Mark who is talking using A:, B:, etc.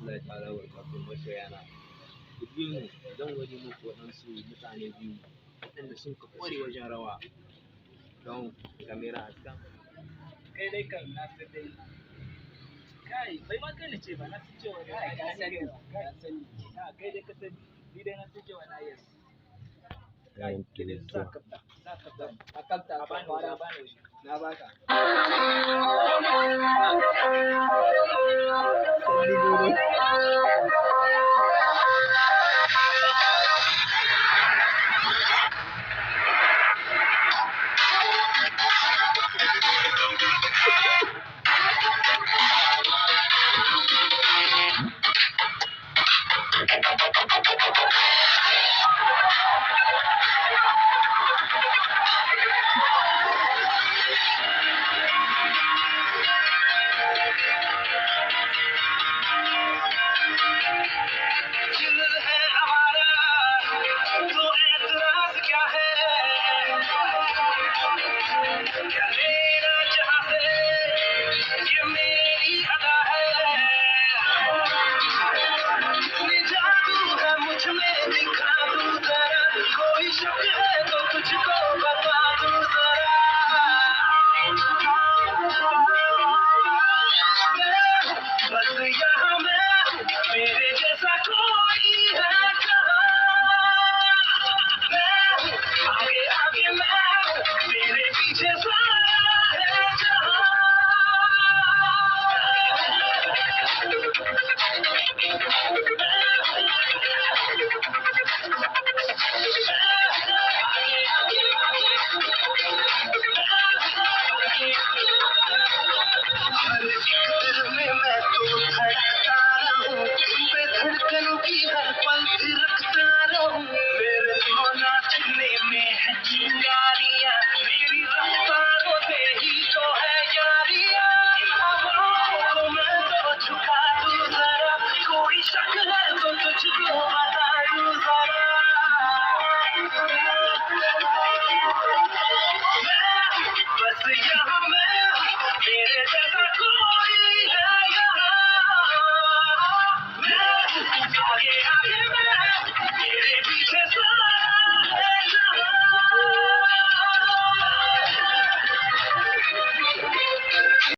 A: Allah ta'ala barkatun masoyana. Ku biyo ni zan gwada muku waɗansu mutane biyu waɗanda sun ka ƙware wajen rawa. Don kamera a kan.
B: Kai dai kan na san dai. Kai bai ma kai ce ba na san cewa kai ka sani ka sani. Kai dai ka sani ni dai na san cewa na yes. Kai kidin za ka a kafta a bani wara bani na baka.